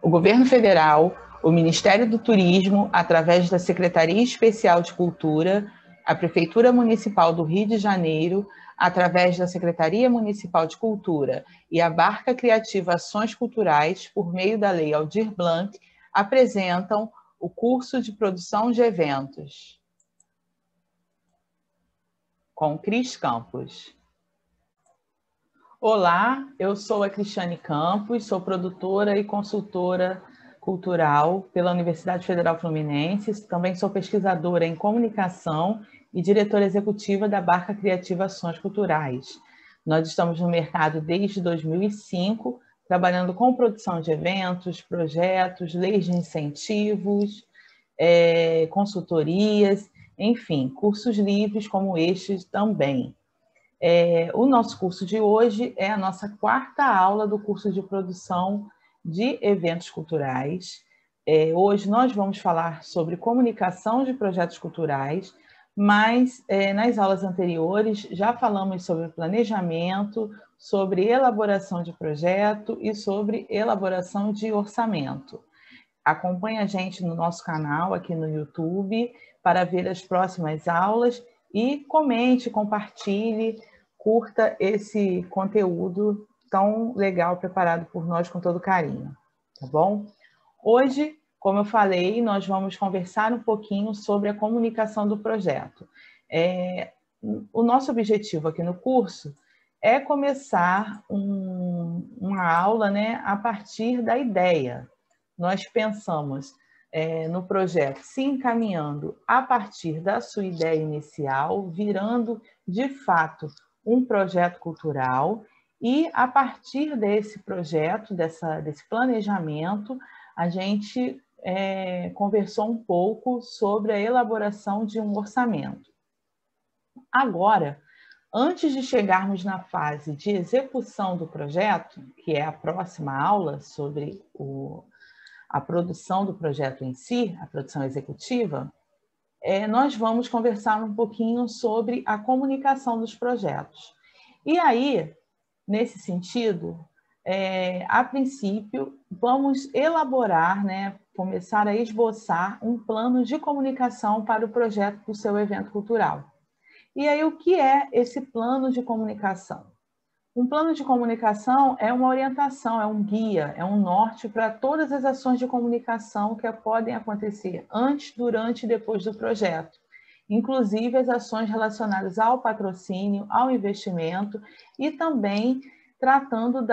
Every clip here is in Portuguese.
o Governo Federal, o Ministério do Turismo, através da Secretaria Especial de Cultura, a Prefeitura Municipal do Rio de Janeiro, através da Secretaria Municipal de Cultura e a Barca Criativa Ações Culturais, por meio da Lei Aldir Blanc, apresentam o curso de produção de eventos com Cris Campos. Olá, eu sou a Cristiane Campos, sou produtora e consultora cultural pela Universidade Federal Fluminense, também sou pesquisadora em comunicação e diretora executiva da Barca Criativa Ações Culturais. Nós estamos no mercado desde 2005, trabalhando com produção de eventos, projetos, leis de incentivos, consultorias, enfim, cursos livres como estes também. O nosso curso de hoje é a nossa quarta aula do curso de produção de eventos culturais. Hoje nós vamos falar sobre comunicação de projetos culturais, mas nas aulas anteriores já falamos sobre planejamento, sobre elaboração de projeto e sobre elaboração de orçamento. Acompanhe a gente no nosso canal aqui no YouTube para ver as próximas aulas e comente, compartilhe, curta esse conteúdo tão legal preparado por nós com todo carinho, tá bom? Hoje, como eu falei, nós vamos conversar um pouquinho sobre a comunicação do projeto. O nosso objetivo aqui no curso é começar uma aula, né, a partir da ideia. Nós pensamos no projeto se encaminhando a partir da sua ideia inicial, virando, de fato, um projeto cultural, e a partir desse projeto, desse planejamento, a gente conversou um pouco sobre a elaboração de um orçamento. Agora, antes de chegarmos na fase de execução do projeto, que é a próxima aula sobre a produção do projeto em si, a produção executiva, nós vamos conversar um pouquinho sobre a comunicação dos projetos. E aí, nesse sentido, a princípio, vamos elaborar, né, começar a esboçar um plano de comunicação para o projeto do seu evento cultural. E aí, o que é esse plano de comunicação? Um plano de comunicação é uma orientação, é um guia, é um norte para todas as ações de comunicação que podem acontecer antes, durante e depois do projeto, inclusive as ações relacionadas ao patrocínio, ao investimento e também tratando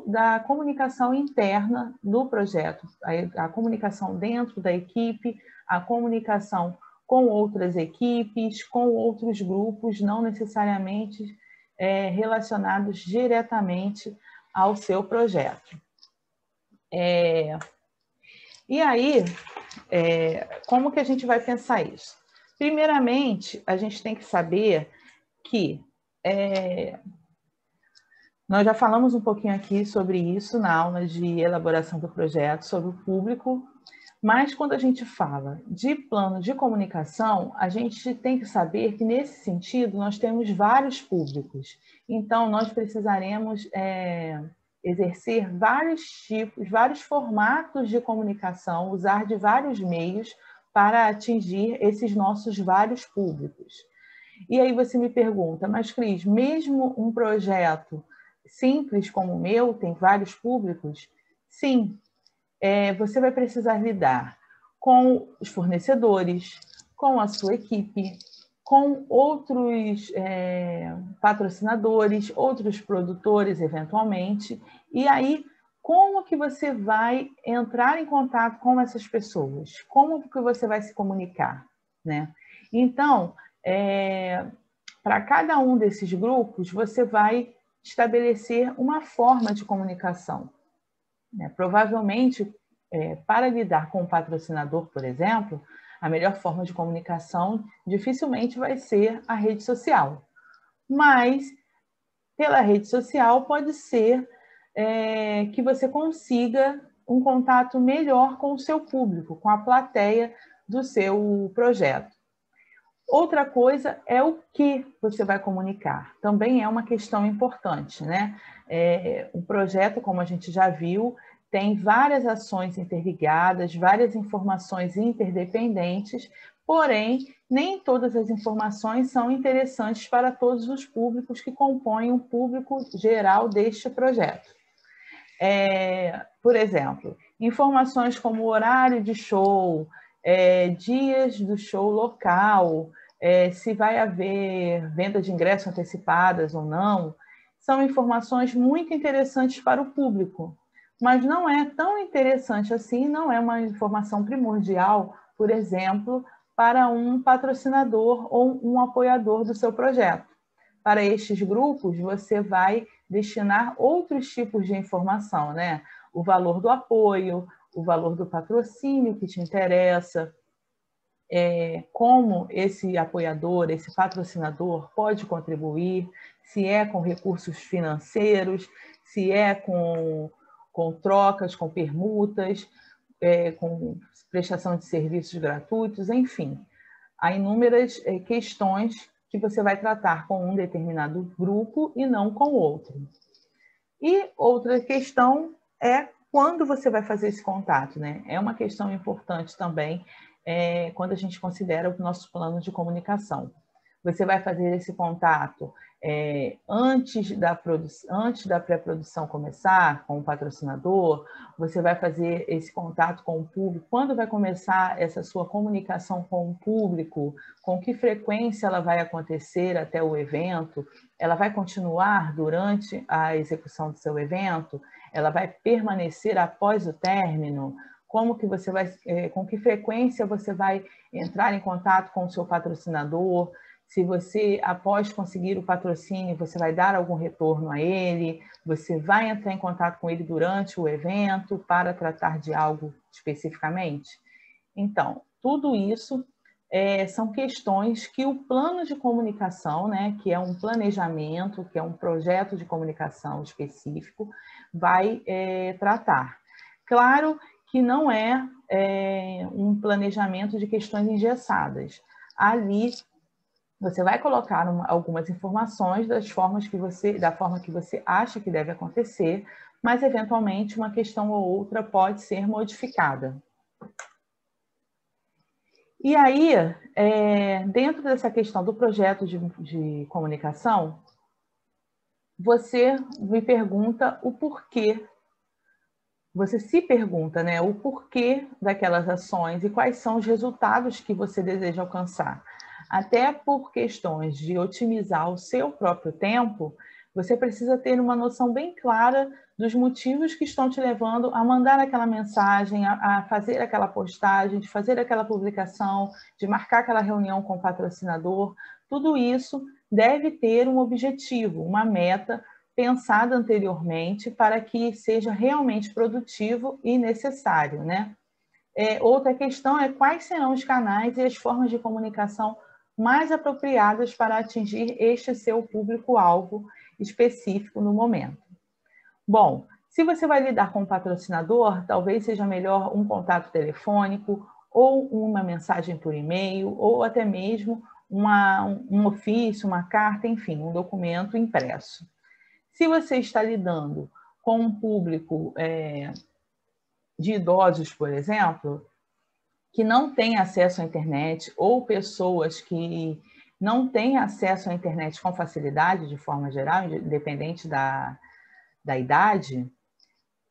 da comunicação interna do projeto, a comunicação dentro da equipe, a comunicação com outras equipes, com outros grupos, não necessariamente relacionados diretamente ao seu projeto. E aí, como que a gente vai pensar isso? Primeiramente, a gente tem que saber que nós já falamos um pouquinho aqui sobre isso na aula de elaboração do projeto, sobre o público, mas quando a gente fala de plano de comunicação, a gente tem que saber que, nesse sentido, nós temos vários públicos. Então, nós precisaremos exercer vários tipos, vários formatos de comunicação, usar de vários meios para atingir esses nossos vários públicos. E aí você me pergunta, mas Cris, mesmo um projeto simples como o meu tem vários públicos? Sim. Você vai precisar lidar com os fornecedores, com a sua equipe, com outros patrocinadores, outros produtores, eventualmente. E aí, como que você vai entrar em contato com essas pessoas? Como que você vai se comunicar, né? Então, para cada um desses grupos, você vai estabelecer uma forma de comunicação. Provavelmente, para lidar com o patrocinador, por exemplo, a melhor forma de comunicação dificilmente vai ser a rede social. Mas, pela rede social, pode ser que você consiga um contato melhor com o seu público, com a plateia do seu projeto. Outra coisa é o que você vai comunicar. Também é uma questão importante, né? O projeto, como a gente já viu, tem várias ações interligadas, várias informações interdependentes, porém, nem todas as informações são interessantes para todos os públicos que compõem o público geral deste projeto. Por exemplo, informações como horário de show, dias do show local, se vai haver venda de ingressos antecipadas ou não, são informações muito interessantes para o público, mas não é tão interessante assim, não é uma informação primordial, por exemplo, para um patrocinador ou um apoiador do seu projeto. Para estes grupos, você vai destinar outros tipos de informação, né? O valor do apoio, o valor do patrocínio que te interessa, como esse apoiador, esse patrocinador pode contribuir, se é com recursos financeiros, se é com trocas, com permutas, com prestação de serviços gratuitos, enfim. Há inúmeras questões que você vai tratar com um determinado grupo e não com outro. E outra questão é quando você vai fazer esse contato, né? É uma questão importante também quando a gente considera o nosso plano de comunicação. Você vai fazer esse contato antes da pré-produção começar, com o patrocinador, você vai fazer esse contato com o público, quando vai começar essa sua comunicação com o público, com que frequência ela vai acontecer até o evento, ela vai continuar durante a execução do seu evento, ela vai permanecer após o término, como que você vai, com que frequência você vai entrar em contato com o seu patrocinador, se você, após conseguir o patrocínio, você vai dar algum retorno a ele, você vai entrar em contato com ele durante o evento para tratar de algo especificamente? Então, tudo isso são questões que o plano de comunicação, né, que é um planejamento, que é um projeto de comunicação específico, vai tratar. Claro que não é um planejamento de questões engessadas. Ali você vai colocar algumas informações da forma que você acha que deve acontecer, mas eventualmente uma questão ou outra pode ser modificada. E aí, dentro dessa questão do projeto de comunicação, você me pergunta o porquê. Você se pergunta, né, o porquê daquelas ações e quais são os resultados que você deseja alcançar. Até por questões de otimizar o seu próprio tempo, você precisa ter uma noção bem clara dos motivos que estão te levando a mandar aquela mensagem, a fazer aquela postagem, de fazer aquela publicação, de marcar aquela reunião com o patrocinador. Tudo isso deve ter um objetivo, uma meta pensada anteriormente para que seja realmente produtivo e necessário, né? Outra questão é quais serão os canais e as formas de comunicação mais apropriadas para atingir este seu público-alvo específico no momento. Bom, se você vai lidar com um patrocinador, talvez seja melhor um contato telefônico ou uma mensagem por e-mail ou até mesmo um ofício, uma carta, enfim, um documento impresso. Se você está lidando com um público de idosos, por exemplo, que não têm acesso à internet, ou pessoas que não têm acesso à internet com facilidade, de forma geral, independente da idade,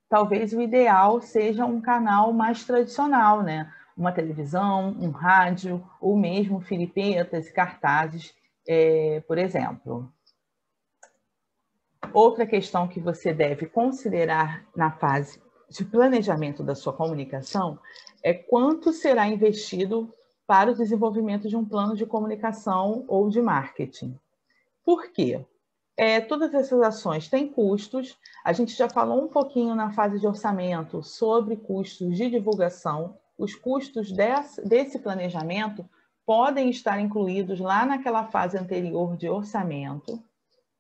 talvez o ideal seja um canal mais tradicional, né? Uma televisão, um rádio, ou mesmo filipetas e cartazes, por exemplo. Outra questão que você deve considerar na fase de planejamento da sua comunicação é quanto será investido para o desenvolvimento de um plano de comunicação ou de marketing. Por quê? Todas essas ações têm custos. A gente já falou um pouquinho na fase de orçamento sobre custos de divulgação. Os custos desse planejamento podem estar incluídos lá naquela fase anterior de orçamento,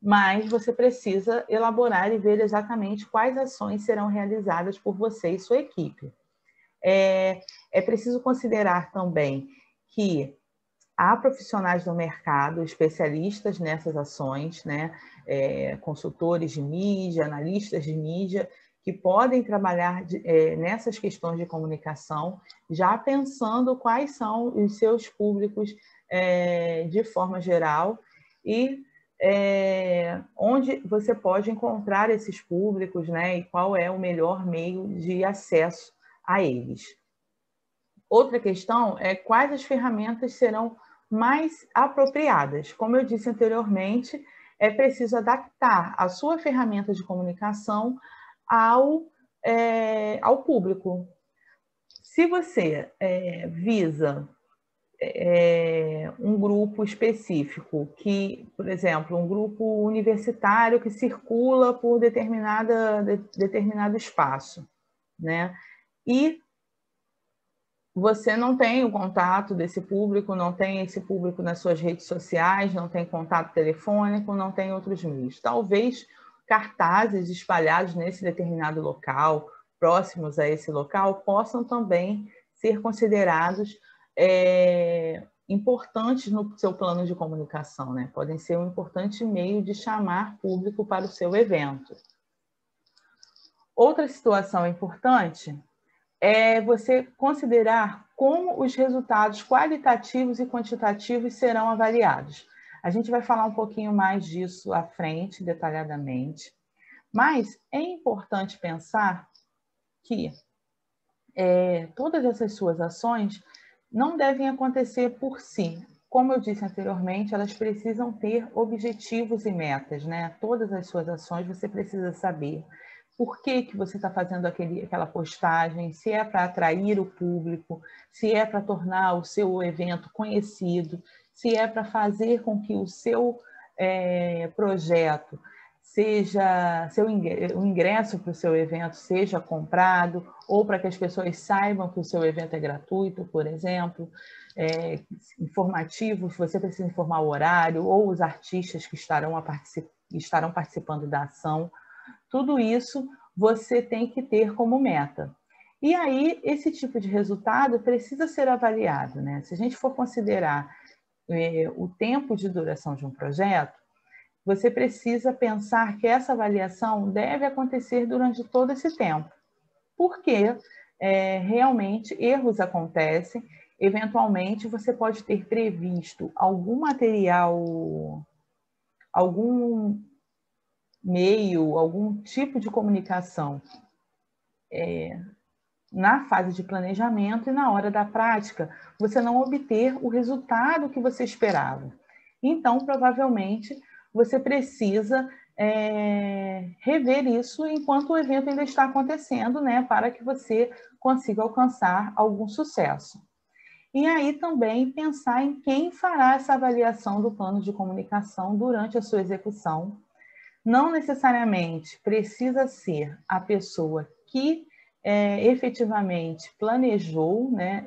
mas você precisa elaborar e ver exatamente quais ações serão realizadas por você e sua equipe. É preciso considerar também que há profissionais do mercado, especialistas nessas ações, né? Consultores de mídia, analistas de mídia, que podem trabalhar nessas questões de comunicação, já pensando quais são os seus públicos de forma geral e onde você pode encontrar esses públicos, né, e qual é o melhor meio de acesso a eles. Outra questão é quais as ferramentas serão mais apropriadas. Como eu disse anteriormente, é preciso adaptar a sua ferramenta de comunicação ao público. Se você visa um grupo específico, que, por exemplo, um grupo universitário que circula por determinado espaço, né? E você não tem o contato desse público, não tem esse público nas suas redes sociais, não tem contato telefônico, não tem outros meios. Talvez cartazes espalhados nesse determinado local, próximos a esse local, possam também ser considerados importantes no seu plano de comunicação, né? Podem ser um importante meio de chamar público para o seu evento. Outra situação importante é você considerar como os resultados qualitativos e quantitativos serão avaliados. A gente vai falar um pouquinho mais disso à frente, detalhadamente, mas é importante pensar que todas essas suas ações não devem acontecer por si. Como eu disse anteriormente, elas precisam ter objetivos e metas, né? Todas as suas ações você precisa saber por que você está fazendo aquela postagem, se é para atrair o público, se é para tornar o seu evento conhecido, se é para fazer com que o seu projeto seja, o ingresso para o seu evento seja comprado, ou para que as pessoas saibam que o seu evento é gratuito, por exemplo, informativo, você precisa informar o horário, ou os artistas que estarão participando da ação. Tudo isso você tem que ter como meta. E aí, esse tipo de resultado precisa ser avaliado, né? Se a gente for considerar o tempo de duração de um projeto, você precisa pensar que essa avaliação deve acontecer durante todo esse tempo, porque realmente erros acontecem, eventualmente você pode ter previsto algum material, algum meio, algum tipo de comunicação na fase de planejamento e na hora da prática, você não obter o resultado que você esperava. Então, provavelmente, você precisa rever isso enquanto o evento ainda está acontecendo, né, para que você consiga alcançar algum sucesso. E aí também pensar em quem fará essa avaliação do plano de comunicação durante a sua execução. Não necessariamente precisa ser a pessoa que efetivamente planejou, né,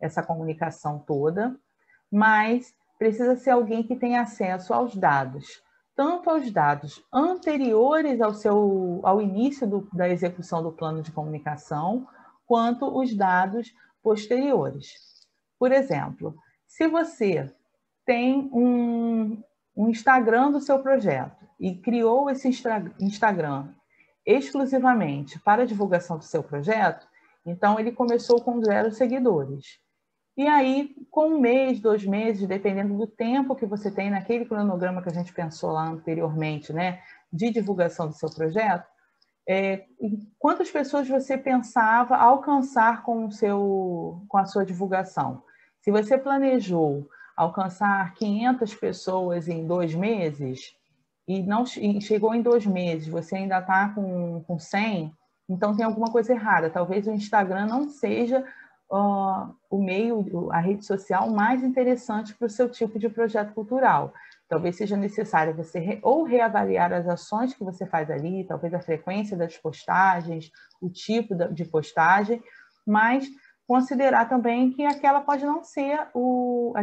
essa comunicação toda, mas precisa ser alguém que tenha acesso aos dados, tanto aos dados anteriores ao início da execução do plano de comunicação, quanto os dados posteriores. Por exemplo, se você tem um Instagram do seu projeto e criou esse Instagram exclusivamente para a divulgação do seu projeto, então ele começou com 0 seguidores. E aí, com 1 mês, 2 meses, dependendo do tempo que você tem naquele cronograma que a gente pensou lá anteriormente, né, de divulgação do seu projeto, quantas pessoas você pensava alcançar com a sua divulgação? Se você planejou alcançar 500 pessoas em 2 meses, e chegou em 2 meses, você ainda está com 100, então tem alguma coisa errada. Talvez o Instagram não seja o meio, a rede social mais interessante para o seu tipo de projeto cultural. Talvez seja necessário você ou reavaliar as ações que você faz ali, talvez a frequência das postagens, o tipo de postagem, mas considerar também que aquele pode não ser o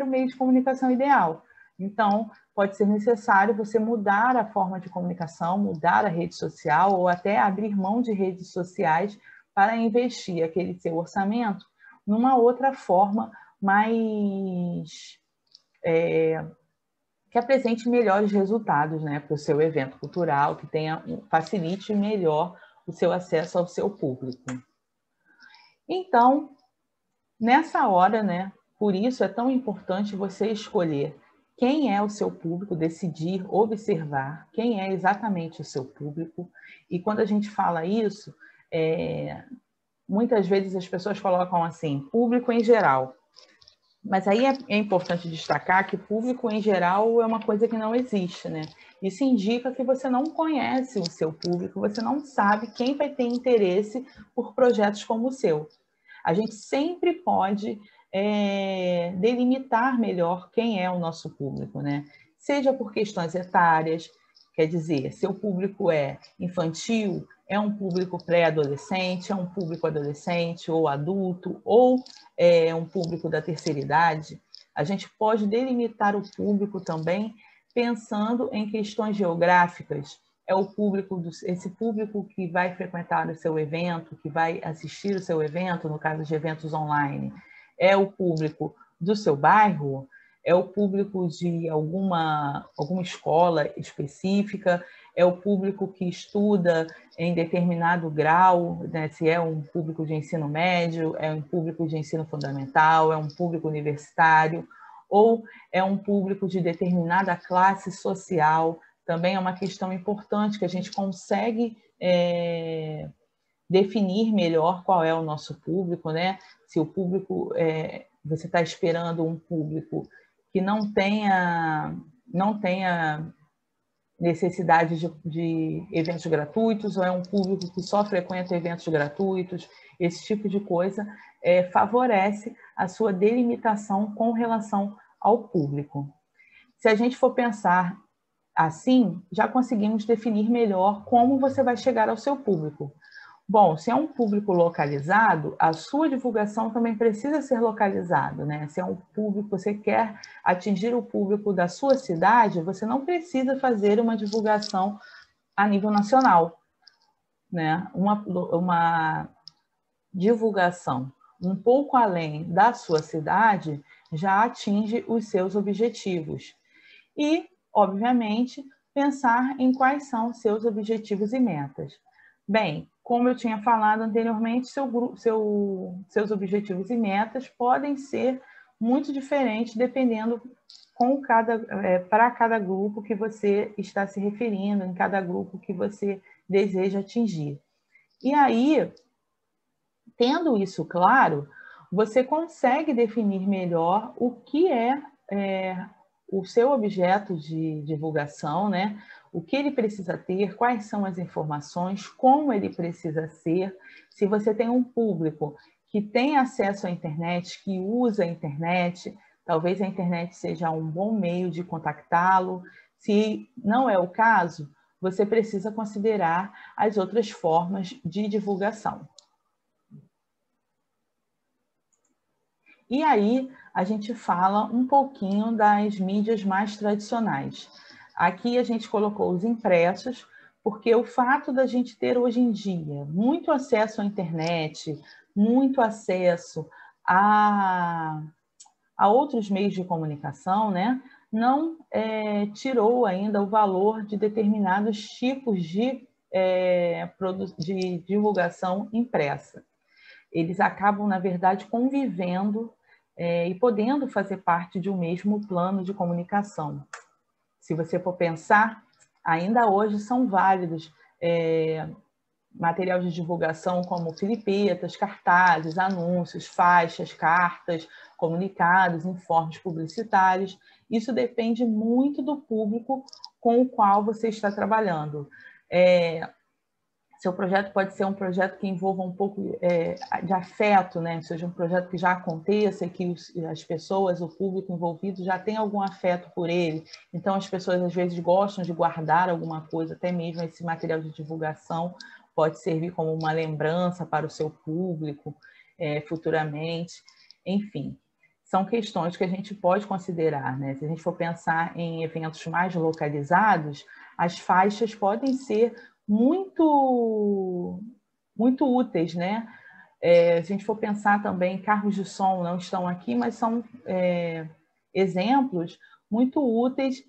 meio de comunicação ideal. Então, pode ser necessário você mudar a forma de comunicação, mudar a rede social ou até abrir mão de redes sociais para investir aquele seu orçamento numa outra forma mais que apresente melhores resultados, né, para o seu evento cultural, que facilite melhor o seu acesso ao seu público. Então, nessa hora, né, por isso é tão importante você escolher quem é o seu público, decidir, observar quem é exatamente o seu público. E quando a gente fala isso, muitas vezes as pessoas colocam assim, público em geral. Mas aí é importante destacar que público em geral é uma coisa que não existe, né? Isso indica que você não conhece o seu público, você não sabe quem vai ter interesse por projetos como o seu. A gente sempre pode delimitar melhor quem é o nosso público, né? Seja por questões etárias, quer dizer, seu público é infantil, é um público pré-adolescente, é um público adolescente ou adulto, ou é um público da terceira idade. A gente pode delimitar o público também pensando em questões geográficas. É o público, esse público que vai frequentar o seu evento, que vai assistir o seu evento, no caso de eventos online, é o público do seu bairro, é o público de alguma escola específica, é o público que estuda em determinado grau, né? Se é um público de ensino médio, é um público de ensino fundamental, é um público universitário, ou é um público de determinada classe social. Também é uma questão importante que a gente consegue definir melhor qual é o nosso público, né? Se o público, você está esperando um público que não tenha necessidade de eventos gratuitos, ou é um público que só frequenta eventos gratuitos, esse tipo de coisa favorece a sua delimitação com relação ao público. Se a gente for pensar assim, já conseguimos definir melhor como você vai chegar ao seu público. Bom, se é um público localizado, a sua divulgação também precisa ser localizada, né? Se é um público, você quer atingir o público da sua cidade, você não precisa fazer uma divulgação a nível nacional, né? Uma divulgação um pouco além da sua cidade já atinge os seus objetivos. E, obviamente, pensar em quais são seus objetivos e metas. Bem, como eu tinha falado anteriormente, seus objetivos e metas podem ser muito diferentes dependendo para cada grupo que você está se referindo, em cada grupo que você deseja atingir. E aí, tendo isso claro, você consegue definir melhor o que é o seu objeto de divulgação, né? O que ele precisa ter, quais são as informações, como ele precisa ser. Se você tem um público que tem acesso à internet, que usa a internet, talvez a internet seja um bom meio de contactá-lo. Se não é o caso, você precisa considerar as outras formas de divulgação. E aí, a gente fala um pouquinho das mídias mais tradicionais. Aqui a gente colocou os impressos, porque o fato da gente ter hoje em dia muito acesso à internet, muito acesso a outros meios de comunicação, né, não tirou ainda o valor de determinados tipos de divulgação impressa. Eles acabam, na verdade, convivendo e podendo fazer parte de um mesmo plano de comunicação. Se você for pensar, ainda hoje são válidos material de divulgação como filipetas, cartazes, anúncios, faixas, cartas, comunicados, informes publicitários. Isso depende muito do público com o qual você está trabalhando. Seu projeto pode ser um projeto que envolva um pouco de afeto, né? Ou seja, um projeto que já aconteça e que as pessoas, o público envolvido já tem algum afeto por ele. Então, as pessoas às vezes gostam de guardar alguma coisa, até mesmo esse material de divulgação pode servir como uma lembrança para o seu público futuramente. Enfim, são questões que a gente pode considerar, né? Se a gente for pensar em eventos mais localizados, as faixas podem ser muito úteis, né? Se a gente for pensar também, carros de som não estão aqui, mas são exemplos muito úteis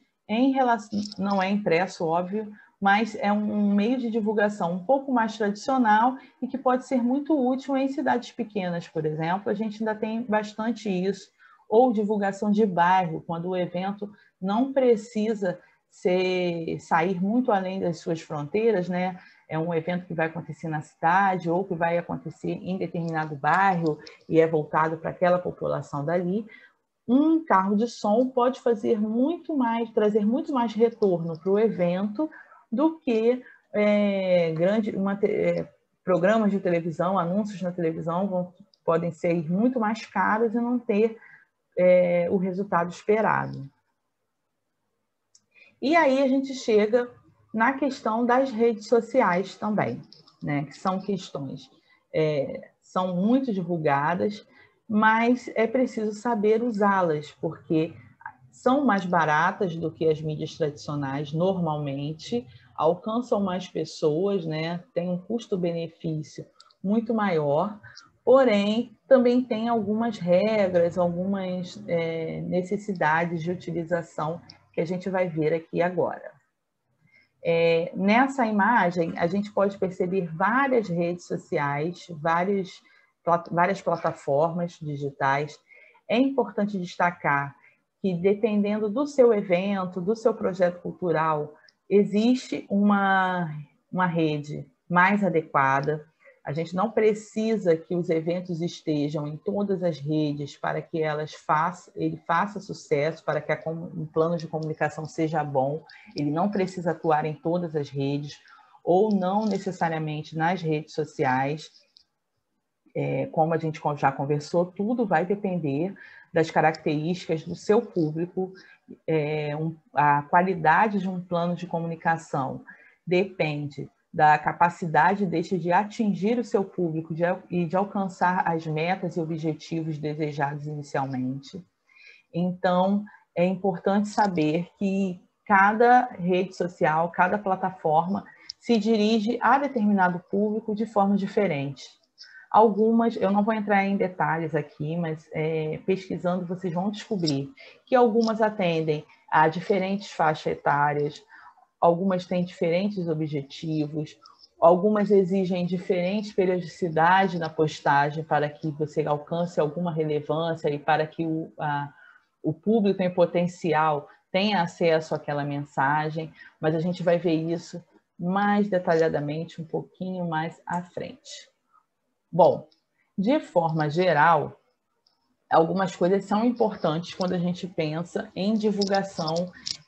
não é impresso, óbvio, mas é um meio de divulgação um pouco mais tradicional e que pode ser muito útil em cidades pequenas, por exemplo. A gente ainda tem bastante isso. Ou divulgação de bairro, quando o evento não precisa sair muito além das suas fronteiras, né? É um evento que vai acontecer na cidade ou que vai acontecer em determinado bairro e é voltado para aquela população dali. Um carro de som pode fazer trazer muito mais retorno para o evento do que programas de televisão, anúncios na televisão podem ser muito mais caros e não ter o resultado esperado. E aí a gente chega na questão das redes sociais também, né? Que são questões, são muito divulgadas, mas é preciso saber usá-las, porque são mais baratas do que as mídias tradicionais normalmente, alcançam mais pessoas, né? Tem um custo-benefício muito maior, porém também tem algumas regras, algumas necessidades de utilização que a gente vai ver aqui agora. Nessa imagem, a gente pode perceber várias redes sociais, várias plataformas digitais. É importante destacar que, dependendo do seu evento, do seu projeto cultural, existe uma rede mais adequada. A gente não precisa que os eventos estejam em todas as redes para que ele faça sucesso, para que o plano de comunicação seja bom. Ele não precisa atuar em todas as redes, ou não necessariamente nas redes sociais. Como a gente já conversou, tudo vai depender das características do seu público. A qualidade de um plano de comunicação depende da capacidade deste de atingir o seu público e de alcançar as metas e objetivos desejados inicialmente. Então, é importante saber que cada rede social, cada plataforma se dirige a determinado público de forma diferente. Algumas, eu não vou entrar em detalhes aqui, mas pesquisando vocês vão descobrir que algumas atendem a diferentes faixas etárias, algumas têm diferentes objetivos, algumas exigem diferente periodicidade na postagem para que você alcance alguma relevância e para que o público em potencial tenha acesso àquela mensagem, mas a gente vai ver isso mais detalhadamente um pouquinho mais à frente. Bom, de forma geral, algumas coisas são importantes quando a gente pensa em divulgação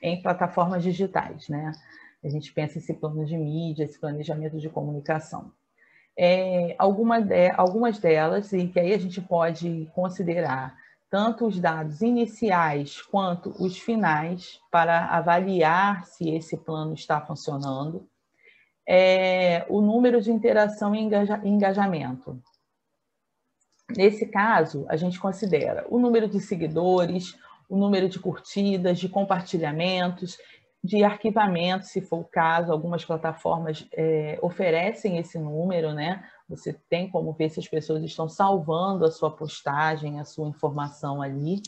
em plataformas digitais, né? A gente pensa esse plano de mídia, esse planejamento de comunicação. Algumas delas, e que aí a gente pode considerar tanto os dados iniciais quanto os finais para avaliar se esse plano está funcionando, o número de interação e engajamento. Nesse caso, a gente considera o número de seguidores, o número de curtidas, de compartilhamentos, de arquivamento, se for o caso. Algumas plataformas oferecem esse número, né? Você tem como ver se as pessoas estão salvando a sua postagem, a sua informação ali.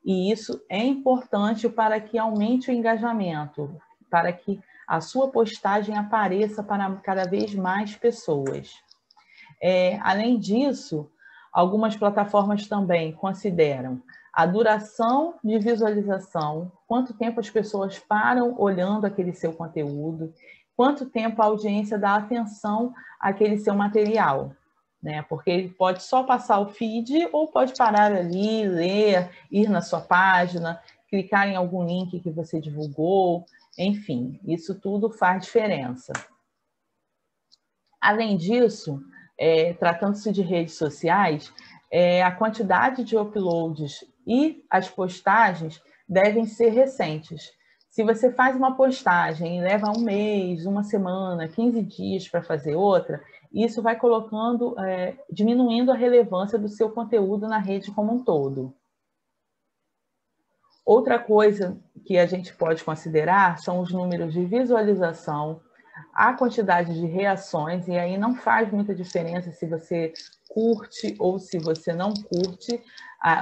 E isso é importante para que aumente o engajamento, para que a sua postagem apareça para cada vez mais pessoas. Além disso, algumas plataformas também consideram a duração de visualização, quanto tempo as pessoas param olhando aquele seu conteúdo, quanto tempo a audiência dá atenção àquele seu material, né? Porque ele pode só passar o feed ou pode parar ali, ler, ir na sua página, clicar em algum link que você divulgou, enfim, isso tudo faz diferença. Além disso, tratando-se de redes sociais, a quantidade de uploads e as postagens devem ser recentes. Se você faz uma postagem e leva um mês, uma semana, 15 dias para fazer outra, isso vai diminuindo a relevância do seu conteúdo na rede como um todo. Outra coisa que a gente pode considerar são os números de visualização, a quantidade de reações, e aí não faz muita diferença se você curte ou se você não curte.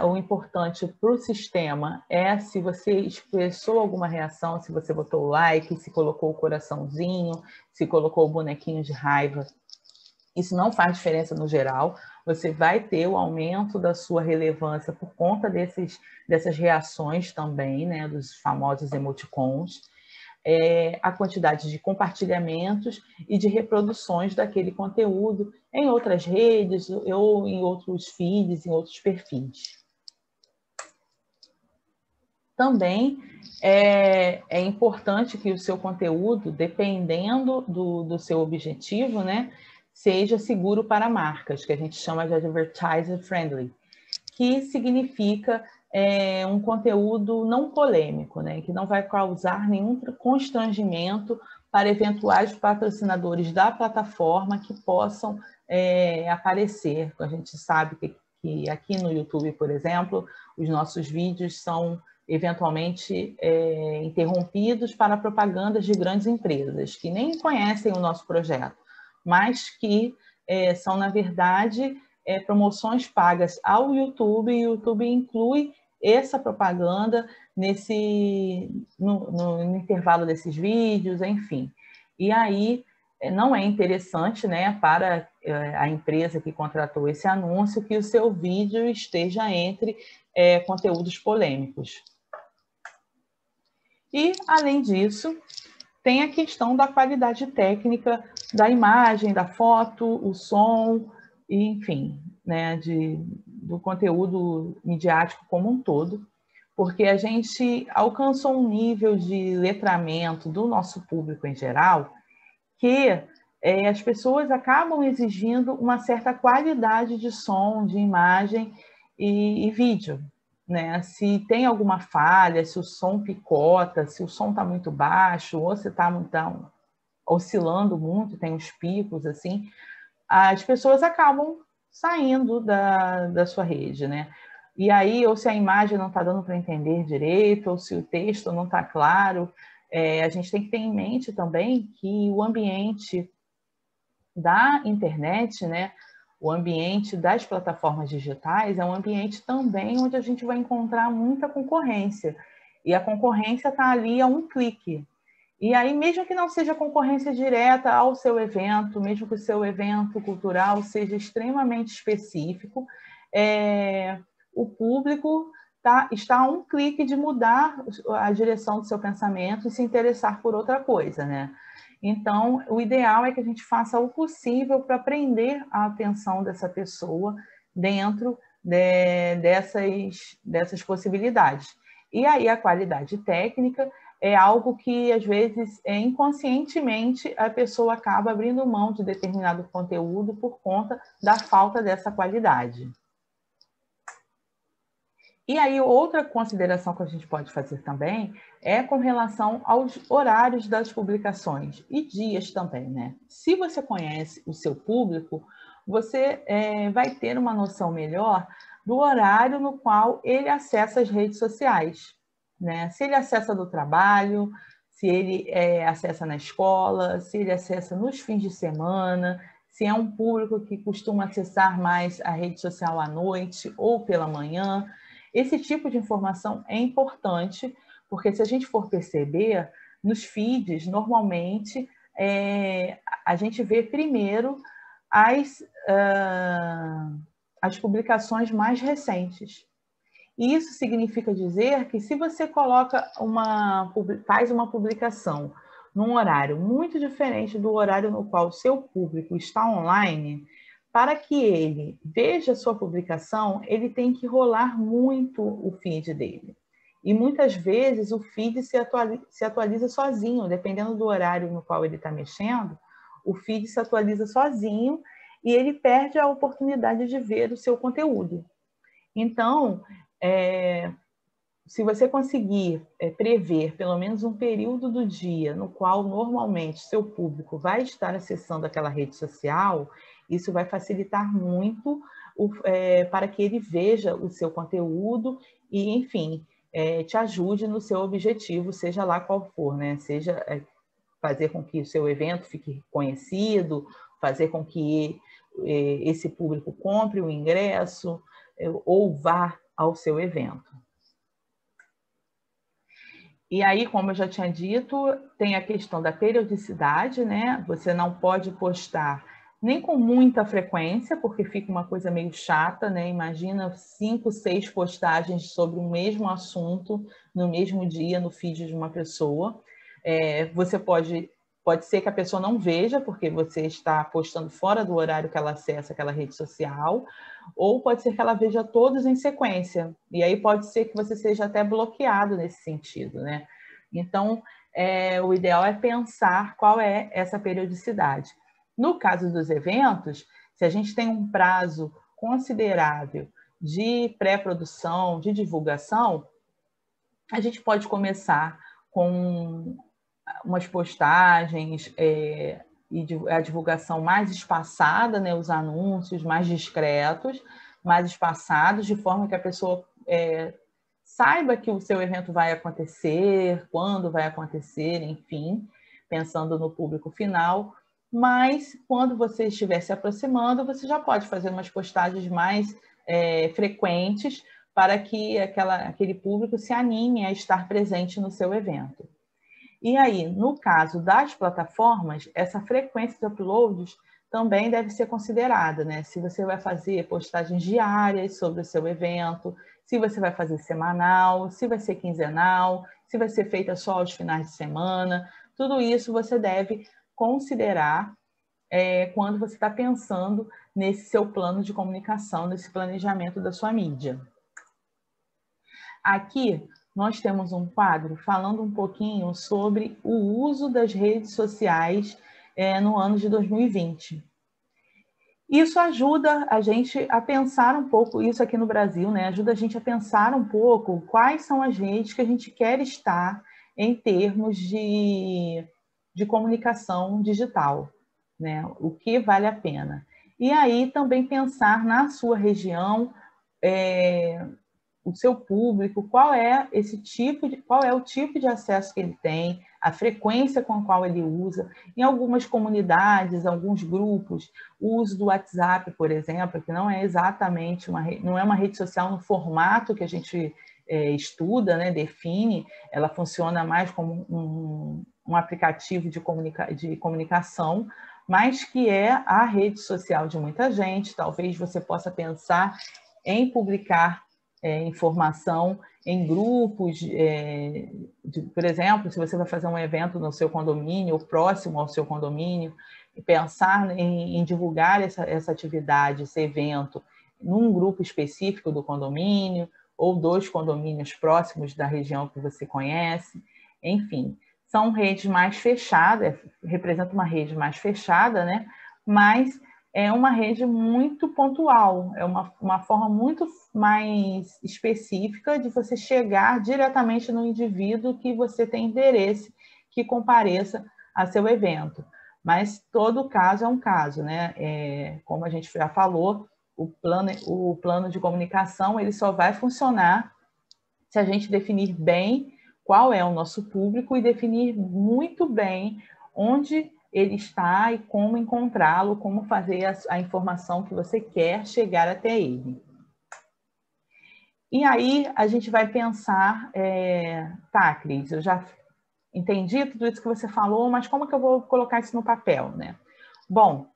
O importante para o sistema é se você expressou alguma reação, se você botou like, se colocou o coraçãozinho, se colocou o bonequinho de raiva. Isso não faz diferença no geral. Você vai ter o aumento da sua relevância por conta dessas reações também, né, dos famosos emoticons. A quantidade de compartilhamentos e de reproduções daquele conteúdo em outras redes ou em outros feeds, em outros perfis. Também é importante que o seu conteúdo, dependendo do seu objetivo, né, seja seguro para marcas, que a gente chama de advertiser friendly, que significa um conteúdo não polêmico, né, que não vai causar nenhum constrangimento para eventuais patrocinadores da plataforma que possam aparecer. A gente sabe que aqui no YouTube, por exemplo, os nossos vídeos são eventualmente interrompidos para propagandas de grandes empresas, que nem conhecem o nosso projeto, mas que são, na verdade, promoções pagas ao YouTube, e o YouTube inclui essa propaganda no intervalo desses vídeos, enfim. E aí não é interessante, né, para a empresa que contratou esse anúncio que o seu vídeo esteja entre conteúdos polêmicos. E, além disso, tem a questão da qualidade técnica da imagem, da foto, o som, e, enfim, né, do conteúdo midiático como um todo, porque a gente alcançou um nível de letramento do nosso público em geral que as pessoas acabam exigindo uma certa qualidade de som, de imagem e vídeo. Né? Se tem alguma falha, se o som picota, se o som está muito baixo, ou se está oscilando muito, tem uns picos, assim, as pessoas acabam saindo da sua rede, né? E aí, ou se a imagem não está dando para entender direito, ou se o texto não está claro, a gente tem que ter em mente também que o ambiente da internet, né, o ambiente das plataformas digitais é um ambiente também onde a gente vai encontrar muita concorrência. E a concorrência está ali a um clique. E aí, mesmo que não seja concorrência direta ao seu evento, mesmo que o seu evento cultural seja extremamente específico, o público está a um clique de mudar a direção do seu pensamento e se interessar por outra coisa, né? Então, o ideal é que a gente faça o possível para prender a atenção dessa pessoa dentro dessas possibilidades. E aí a qualidade técnica é algo que, às vezes, inconscientemente, a pessoa acaba abrindo mão de determinado conteúdo por conta da falta dessa qualidade. E aí, outra consideração que a gente pode fazer também é com relação aos horários das publicações e dias também, né? Se você conhece o seu público, você vai ter uma noção melhor do horário no qual ele acessa as redes sociais, né? Se ele acessa do trabalho, se ele acessa na escola, se ele acessa nos fins de semana, se é um público que costuma acessar mais a rede social à noite ou pela manhã. Esse tipo de informação é importante, porque se a gente for perceber, nos feeds, normalmente, a gente vê primeiro as publicações mais recentes. E isso significa dizer que se você faz uma publicação num horário muito diferente do horário no qual o seu público está online, para que ele veja a sua publicação, ele tem que rolar muito o feed dele. E muitas vezes o feed se atualiza sozinho, dependendo do horário no qual ele está mexendo, o feed se atualiza sozinho e ele perde a oportunidade de ver o seu conteúdo. Então, se você conseguir prever pelo menos um período do dia no qual normalmente seu público vai estar acessando aquela rede social, isso vai facilitar muito para que ele veja o seu conteúdo e, enfim, te ajude no seu objetivo, seja lá qual for, né? Seja fazer com que o seu evento fique conhecido, fazer com que esse público compre o ingresso ou vá ao seu evento. E aí, como eu já tinha dito, tem a questão da periodicidade, né? Você não pode postar nem com muita frequência, porque fica uma coisa meio chata, né? Imagina 5, 6 postagens sobre o mesmo assunto no mesmo dia no feed de uma pessoa. Você pode ser que a pessoa não veja, porque você está postando fora do horário que ela acessa aquela rede social, ou pode ser que ela veja todos em sequência, e aí pode ser que você seja até bloqueado nesse sentido, né? Então, o ideal é pensar qual é essa periodicidade. No caso dos eventos, se a gente tem um prazo considerável de pré-produção, de divulgação, a gente pode começar com umas postagens e a divulgação mais espaçada, né, os anúncios mais discretos, mais espaçados, de forma que a pessoa saiba que o seu evento vai acontecer, quando vai acontecer, enfim, pensando no público final. Mas, quando você estiver se aproximando, você já pode fazer umas postagens mais frequentes para que aquele público se anime a estar presente no seu evento. E aí, no caso das plataformas, essa frequência de uploads também deve ser considerada, né? Se você vai fazer postagens diárias sobre o seu evento, se você vai fazer semanal, se vai ser quinzenal, se vai ser feita só aos finais de semana, tudo isso você deve considerar quando você está pensando nesse seu plano de comunicação, nesse planejamento da sua mídia. Aqui, nós temos um quadro falando um pouquinho sobre o uso das redes sociais no ano de 2020. Isso ajuda a gente a pensar um pouco, isso aqui no Brasil, né? Ajuda a gente a pensar um pouco quais são as redes que a gente quer estar em termos de comunicação digital, né? O que vale a pena. E aí também pensar na sua região, o seu público, qual é o tipo de acesso que ele tem, a frequência com a qual ele usa. Em algumas comunidades, alguns grupos, o uso do WhatsApp, por exemplo, que não é exatamente não é uma rede social no formato que a gente estuda, né, define, ela funciona mais como um aplicativo de comunicação, mas que é a rede social de muita gente. Talvez você possa pensar em publicar informação em grupos, por exemplo, se você vai fazer um evento no seu condomínio, ou próximo ao seu condomínio, e pensar em divulgar essa atividade, esse evento, num grupo específico do condomínio, ou 2 condomínios próximos da região que você conhece, enfim, são redes mais fechadas, representa uma rede mais fechada, né? Mas é uma rede muito pontual, é uma forma muito mais específica de você chegar diretamente no indivíduo que você tem interesse que compareça a seu evento. Mas todo caso é um caso, né? Como a gente já falou, o plano de comunicação ele só vai funcionar se a gente definir bem qual é o nosso público e definir muito bem onde ele está e como encontrá-lo, como fazer a informação que você quer chegar até ele. E aí a gente vai pensar, tá, Cris, eu já entendi tudo isso que você falou, mas como que eu vou colocar isso no papel, né? Bom,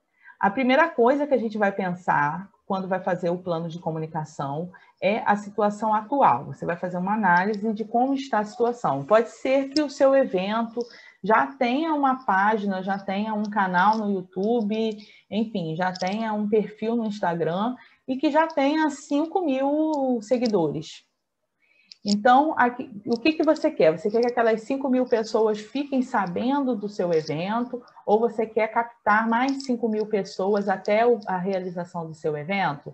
a primeira coisa que a gente vai pensar quando vai fazer o plano de comunicação é a situação atual. Você vai fazer uma análise de como está a situação. Pode ser que o seu evento já tenha uma página, já tenha um canal no YouTube, enfim, já tenha um perfil no Instagram e que já tenha 5.000 seguidores. Então, o que você quer? Você quer que aquelas 5.000 pessoas fiquem sabendo do seu evento ou você quer captar mais 5.000 pessoas até a realização do seu evento?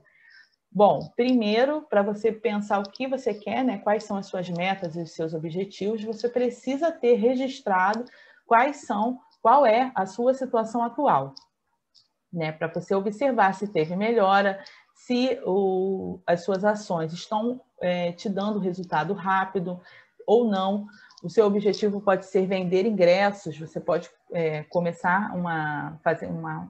Bom, primeiro, para você pensar o que você quer, né, quais são as suas metas e os seus objetivos, você precisa ter registrado qual é a sua situação atual, né, para você observar se teve melhora, se as suas ações estão te dando resultado rápido ou não. O seu objetivo pode ser vender ingressos, você pode começar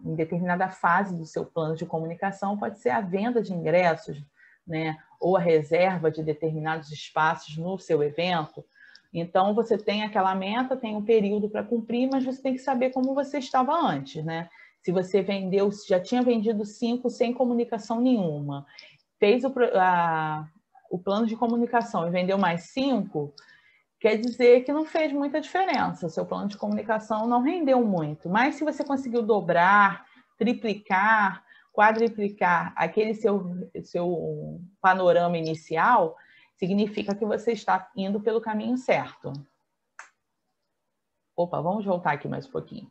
em determinada fase do seu plano de comunicação, pode ser a venda de ingressos né, ou a reserva de determinados espaços no seu evento. Então, você tem aquela meta, tem um período para cumprir, mas você tem que saber como você estava antes, né? Se você vendeu, se já tinha vendido 5 sem comunicação nenhuma, fez o plano de comunicação e vendeu mais 5, quer dizer que não fez muita diferença. O seu plano de comunicação não rendeu muito. Mas se você conseguiu dobrar, triplicar, quadriplicar aquele seu panorama inicial, significa que você está indo pelo caminho certo. Opa, vamos voltar aqui mais um pouquinho.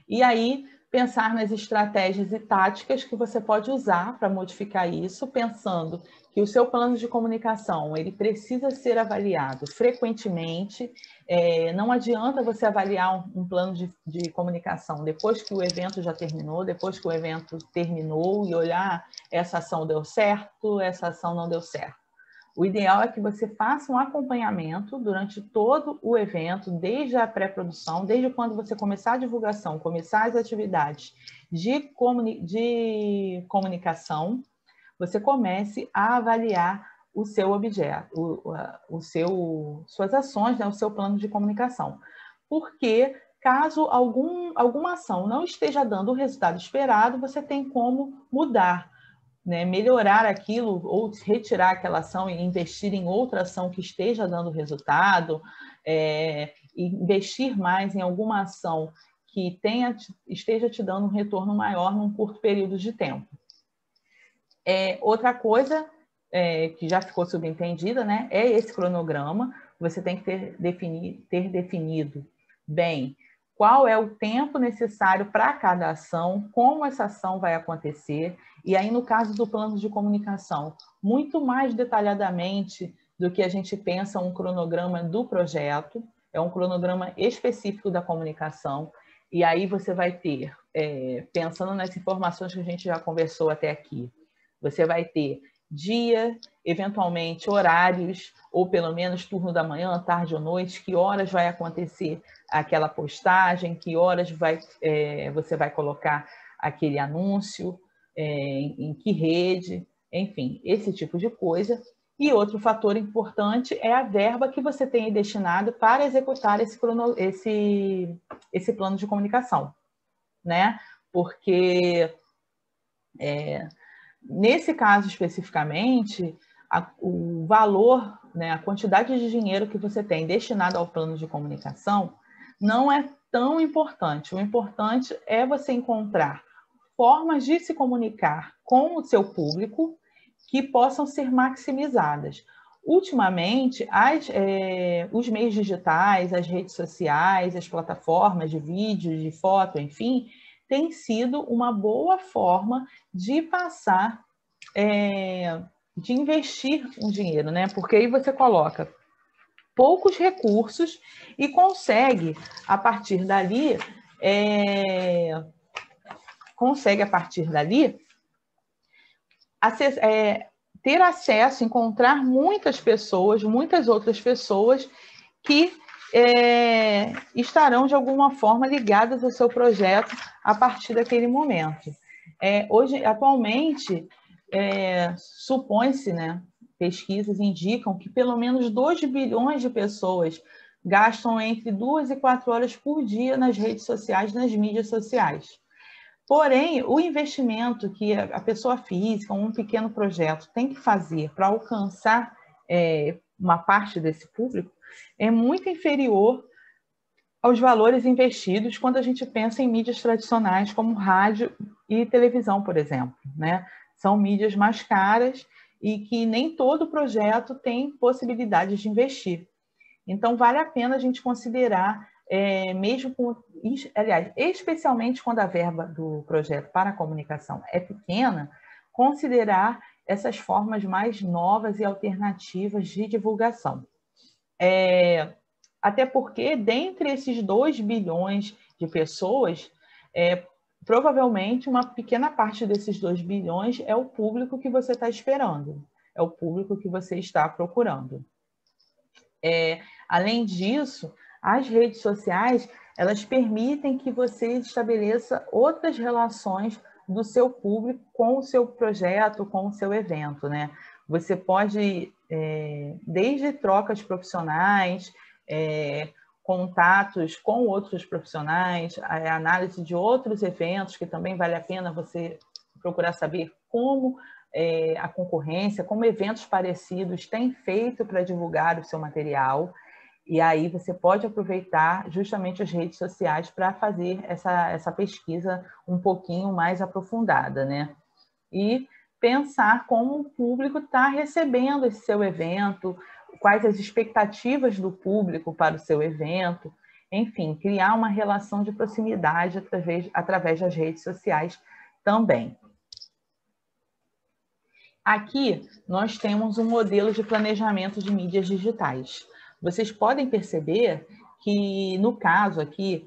E aí, pensar nas estratégias e táticas que você pode usar para modificar isso, pensando que o seu plano de comunicação ele precisa ser avaliado frequentemente. Não adianta você avaliar um plano de comunicação depois que o evento já terminou, depois que o evento terminou, e olhar essa ação deu certo, essa ação não deu certo. O ideal é que você faça um acompanhamento durante todo o evento, desde a pré-produção, desde quando você começar a divulgação, começar as atividades de comunicação, você comece a avaliar o seu objeto, suas ações, né, o seu plano de comunicação. Porque caso alguma ação não esteja dando o resultado esperado, você tem como mudar, né, melhorar aquilo ou retirar aquela ação e investir em outra ação que esteja dando resultado, e investir mais em alguma ação que esteja te dando um retorno maior num curto período de tempo. Outra coisa que já ficou subentendida, né, é esse cronograma. Você tem que ter definido bem qual é o tempo necessário para cada ação, como essa ação vai acontecer, e aí no caso do plano de comunicação, muito mais detalhadamente do que a gente pensa um cronograma do projeto, é um cronograma específico da comunicação, e aí você vai ter, pensando nas informações que a gente já conversou até aqui, você vai ter dia, eventualmente horários, ou pelo menos turno da manhã, tarde ou noite, que horas vai acontecer aquela postagem, que horas você vai colocar aquele anúncio, em que rede, enfim, esse tipo de coisa. E outro fator importante é a verba que você tem destinado para executar esse plano de comunicação, né? Porque nesse caso especificamente, o valor, né, a quantidade de dinheiro que você tem destinado ao plano de comunicação não é tão importante. O importante é você encontrar formas de se comunicar com o seu público que possam ser maximizadas. Ultimamente, os meios digitais, as redes sociais, as plataformas de vídeo, de foto, enfim, tem sido uma boa forma de passar, de investir um dinheiro, né? Porque aí você coloca poucos recursos e consegue, a partir dali, ter acesso, encontrar muitas outras pessoas que estarão de alguma forma ligadas ao seu projeto a partir daquele momento. Atualmente, supõe-se, né, pesquisas indicam que pelo menos 2 bilhões de pessoas gastam entre 2 e 4 horas por dia nas redes sociais, nas mídias sociais. Porém, o investimento que a pessoa física, um pequeno projeto, tem que fazer para alcançar uma parte desse público é muito inferior aos valores investidos quando a gente pensa em mídias tradicionais como rádio e televisão, por exemplo, né? São mídias mais caras e que nem todo projeto tem possibilidade de investir. Então, vale a pena a gente considerar, especialmente quando a verba do projeto para a comunicação é pequena, considerar essas formas mais novas e alternativas de divulgação. Até porque, dentre esses 2 bilhões de pessoas, provavelmente uma pequena parte desses 2 bilhões é o público que você está esperando, é o público que você está procurando. Além disso, as redes sociais, elas permitem que você estabeleça outras relações do seu público com o seu projeto, com o seu evento, né? Você pode, desde trocas profissionais, contatos com outros profissionais, a análise de outros eventos, que também vale a pena você procurar saber como a concorrência, como eventos parecidos têm feito para divulgar o seu material. E aí você pode aproveitar justamente as redes sociais para fazer essa pesquisa um pouquinho mais aprofundada, né? E pensar como o público está recebendo esse seu evento, quais as expectativas do público para o seu evento, enfim, criar uma relação de proximidade através das redes sociais também. Aqui nós temos um modelo de planejamento de mídias digitais. Vocês podem perceber que, no caso aqui,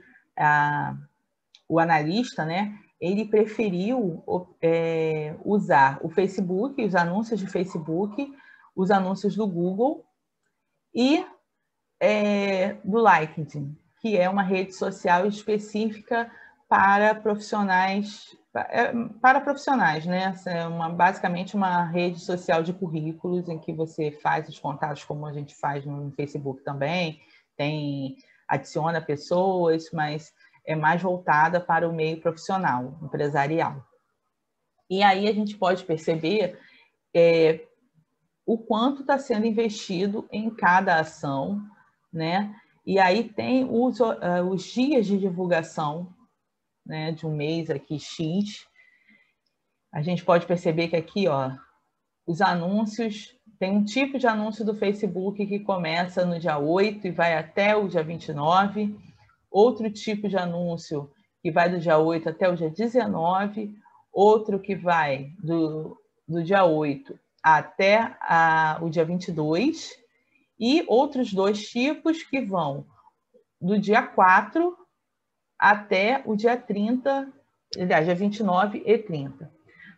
o analista, né, ele preferiu usar o Facebook, os anúncios de Facebook, os anúncios do Google e do LinkedIn, que é uma rede social específica para profissionais, né? É basicamente uma rede social de currículos em que você faz os contatos como a gente faz no Facebook também, adiciona pessoas, mas é mais voltada para o meio profissional, empresarial. E aí a gente pode perceber o quanto está sendo investido em cada ação, né? E aí tem os dias de divulgação, né, de um mês aqui, X. A gente pode perceber que aqui, ó, os anúncios, tem um tipo de anúncio do Facebook que começa no dia 8 e vai até o dia 29, outro tipo de anúncio que vai do dia 8 até o dia 19, outro que vai do dia 8 até o dia 22, e outros dois tipos que vão do dia 4 até o dia 30, aliás, dia 29 e 30.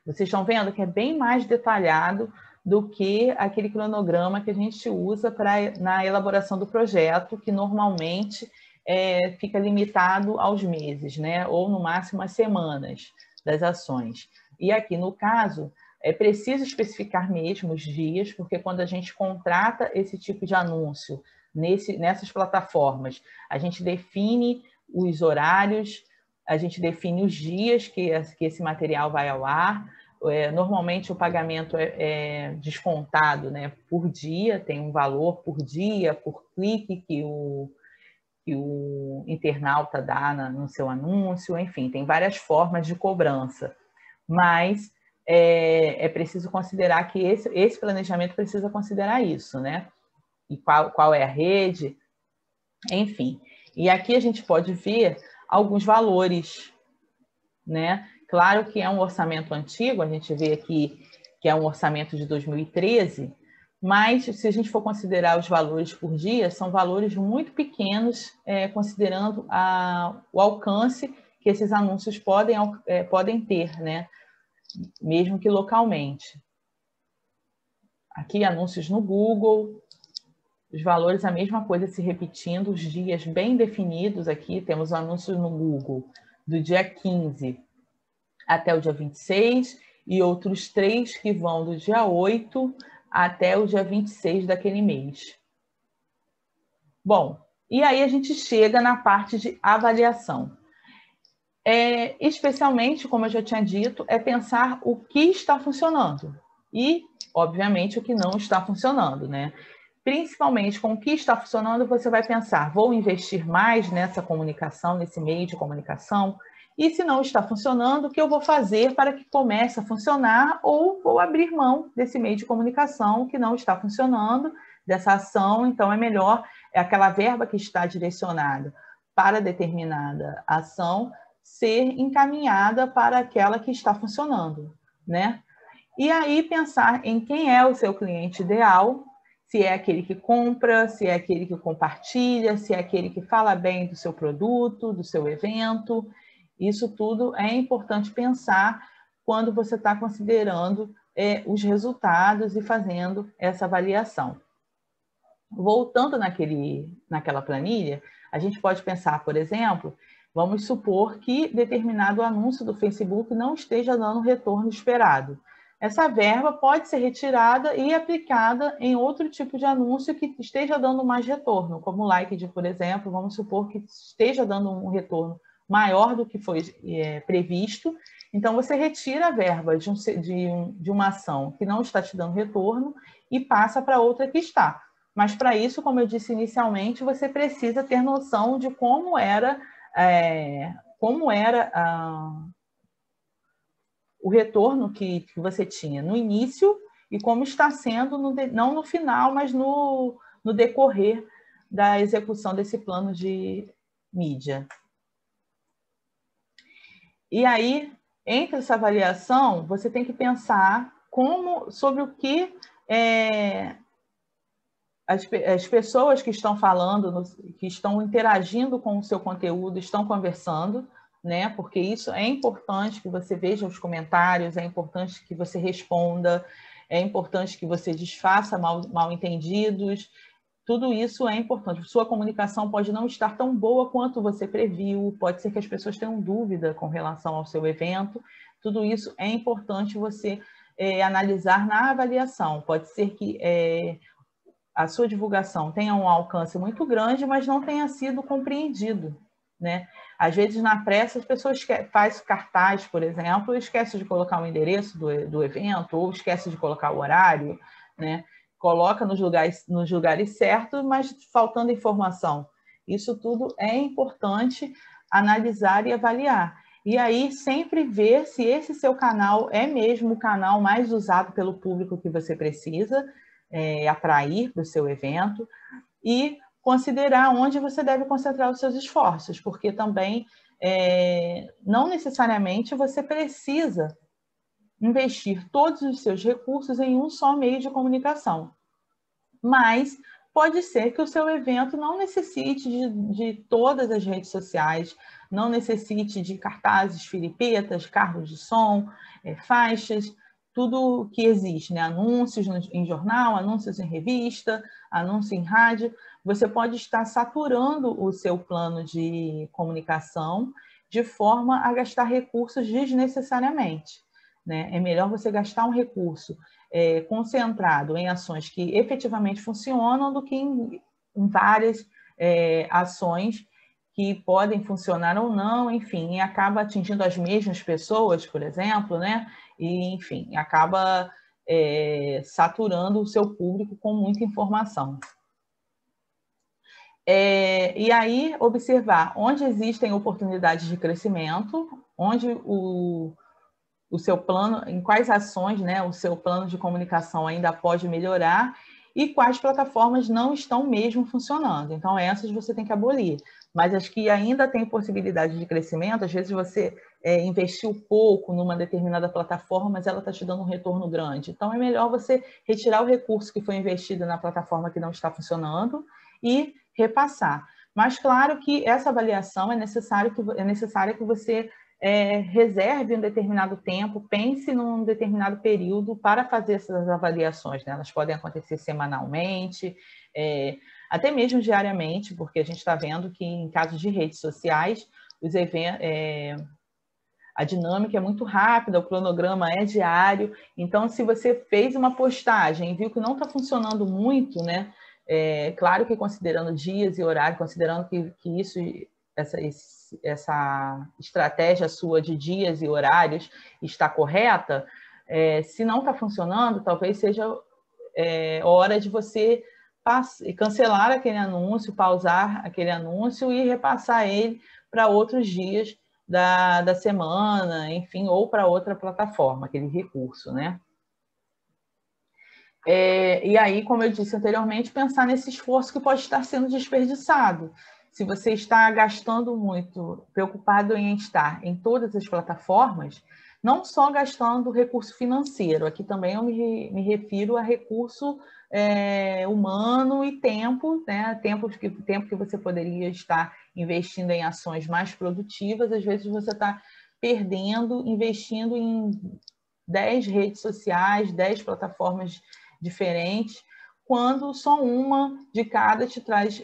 Vocês estão vendo que é bem mais detalhado do que aquele cronograma que a gente usa na elaboração do projeto, que normalmente fica limitado aos meses, né? Ou no máximo às semanas das ações. E aqui, no caso, é preciso especificar mesmo os dias, porque quando a gente contrata esse tipo de anúncio nessas plataformas, a gente define os horários, a gente define os dias que esse material vai ao ar. Normalmente o pagamento é descontado, né, por dia, tem um valor por dia, por clique que o internauta dá no seu anúncio, enfim, tem várias formas de cobrança, mas é preciso considerar que esse planejamento precisa considerar isso, né? E qual é a rede, enfim. E aqui a gente pode ver alguns valores, né? Claro que é um orçamento antigo, a gente vê aqui que é um orçamento de 2013, mas se a gente for considerar os valores por dia, são valores muito pequenos, considerando o alcance que esses anúncios podem ter, né? Mesmo que localmente. Aqui, anúncios no Google, os valores, a mesma coisa se repetindo, os dias bem definidos aqui, temos anúncios no Google do dia 15 até o dia 26 e outros 3 que vão do dia 8 até o dia 26 daquele mês. Bom, e aí a gente chega na parte de avaliação. Especialmente, como eu já tinha dito, é pensar o que está funcionando e, obviamente, o que não está funcionando, né? Principalmente com o que está funcionando, você vai pensar, vou investir mais nessa comunicação, nesse meio de comunicação, e se não está funcionando, o que eu vou fazer para que comece a funcionar, ou vou abrir mão desse meio de comunicação que não está funcionando, dessa ação, então é melhor, aquela verba que está direcionada para determinada ação, ser encaminhada para aquela que está funcionando, né? E aí pensar em quem é o seu cliente ideal, se é aquele que compra, se é aquele que compartilha, se é aquele que fala bem do seu produto, do seu evento. Isso tudo é importante pensar quando você está considerando os resultados e fazendo essa avaliação. Voltando naquela planilha, a gente pode pensar, por exemplo, vamos supor que determinado anúncio do Facebook não esteja dando o retorno esperado. essa verba pode ser retirada e aplicada em outro tipo de anúncio que esteja dando mais retorno, como o Liked, por exemplo, vamos supor que esteja dando um retorno maior do que foi previsto. Então, você retira a verba de uma ação que não está te dando retorno e passa para outra que está. Mas, para isso, como eu disse inicialmente, você precisa ter noção de como era o retorno que você tinha no início e como está sendo, não no final, mas no decorrer da execução desse plano de mídia. E aí, entre essa avaliação, você tem que pensar sobre o que as pessoas que estão falando, que estão interagindo com o seu conteúdo, estão conversando, né? Porque isso é importante que você veja os comentários, é importante que você responda, é importante que você desfaça mal-entendidos. Tudo isso é importante. Sua comunicação pode não estar tão boa quanto você previu, pode ser que as pessoas tenham dúvida com relação ao seu evento. Tudo isso é importante você analisar na avaliação. Pode ser que a sua divulgação tenha um alcance muito grande, mas não tenha sido compreendido, né? Às vezes, na pressa, as pessoas fazem cartaz, por exemplo, e esquecem de colocar o endereço do evento, ou esquecem de colocar o horário, né? Coloca nos lugares certos, mas faltando informação. Isso tudo é importante analisar e avaliar. E aí, sempre ver se esse seu canal é mesmo o canal mais usado pelo público que você precisa atrair para o seu evento e considerar onde você deve concentrar os seus esforços, porque também não necessariamente você precisa investir todos os seus recursos em um só meio de comunicação. Mas pode ser que o seu evento não necessite de todas as redes sociais, não necessite de cartazes, filipetas, carros de som, faixas, tudo que existe, né? Anúncios em jornal, anúncios em revista, anúncio em rádio. Você pode estar saturando o seu plano de comunicação de forma a gastar recursos desnecessariamente, né? É melhor você gastar um recurso concentrado em ações que efetivamente funcionam do que em várias ações que podem funcionar ou não, enfim, e acaba atingindo as mesmas pessoas, por exemplo, né? E, enfim, acaba saturando o seu público com muita informação. E aí, observar onde existem oportunidades de crescimento, onde o seu plano, em quais ações, né, o seu plano de comunicação ainda pode melhorar e quais plataformas não estão mesmo funcionando. Então, essas você tem que abolir. Mas as que ainda têm possibilidade de crescimento, às vezes você investiu pouco numa determinada plataforma, mas ela está te dando um retorno grande. Então, é melhor você retirar o recurso que foi investido na plataforma que não está funcionando e repassar. Mas, claro que essa avaliação é necessária que você reserve um determinado tempo, pense num determinado período para fazer essas avaliações, né? Elas podem acontecer semanalmente, até mesmo diariamente, porque a gente está vendo que em casos de redes sociais, os eventos, a dinâmica é muito rápida, o cronograma é diário, então se você fez uma postagem e viu que não está funcionando muito, né? Claro que considerando dias e horário, considerando que essa estratégia sua de dias e horários está correta, se não está funcionando, talvez seja hora de você cancelar aquele anúncio, pausar aquele anúncio e repassar ele para outros dias da semana, enfim, ou para outra plataforma, aquele recurso, né? E aí, como eu disse anteriormente, pensar nesse esforço que pode estar sendo desperdiçado. Se você está gastando muito, preocupado em estar em todas as plataformas, não só gastando recurso financeiro, aqui também eu me refiro a recurso humano e tempo, né? Tempo que você poderia estar investindo em ações mais produtivas, às vezes você está perdendo, investindo em 10 redes sociais, 10 plataformas diferentes, quando só uma de cada te traz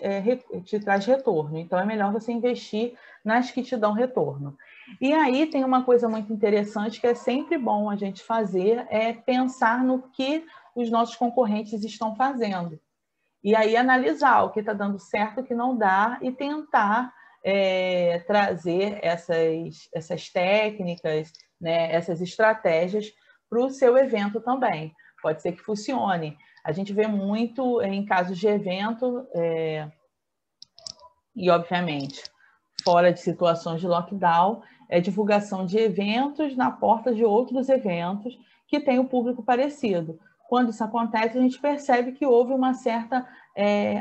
retorno. Então, é melhor você investir nas que te dão retorno. E aí tem uma coisa muito interessante que é sempre bom a gente fazer, é pensar no que os nossos concorrentes estão fazendo. E aí analisar o que está dando certo, o que não dá, e tentar trazer essas técnicas, né, essas estratégias para o seu evento também. Pode ser que funcione. A gente vê muito em casos de evento, e obviamente fora de situações de lockdown, divulgação de eventos na porta de outros eventos que têm o público parecido. Quando isso acontece, a gente percebe que houve uma certa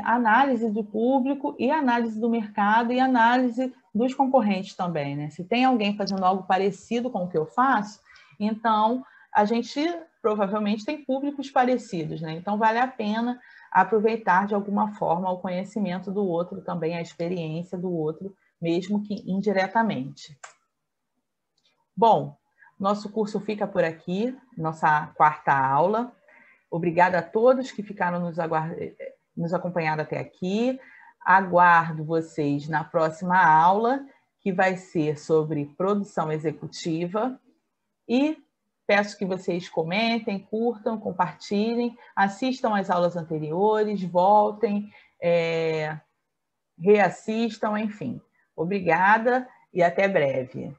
análise do público e análise do mercado e análise dos concorrentes também, né? Se tem alguém fazendo algo parecido com o que eu faço, então a gente provavelmente tem públicos parecidos, né? Então vale a pena aproveitar de alguma forma o conhecimento do outro também, a experiência do outro, mesmo que indiretamente. Bom, nosso curso fica por aqui, nossa quarta aula. Obrigada a todos que ficaram nos acompanhando até aqui. Aguardo vocês na próxima aula, que vai ser sobre produção executiva. E peço que vocês comentem, curtam, compartilhem, assistam às aulas anteriores, voltem, reassistam, enfim. Obrigada e até breve.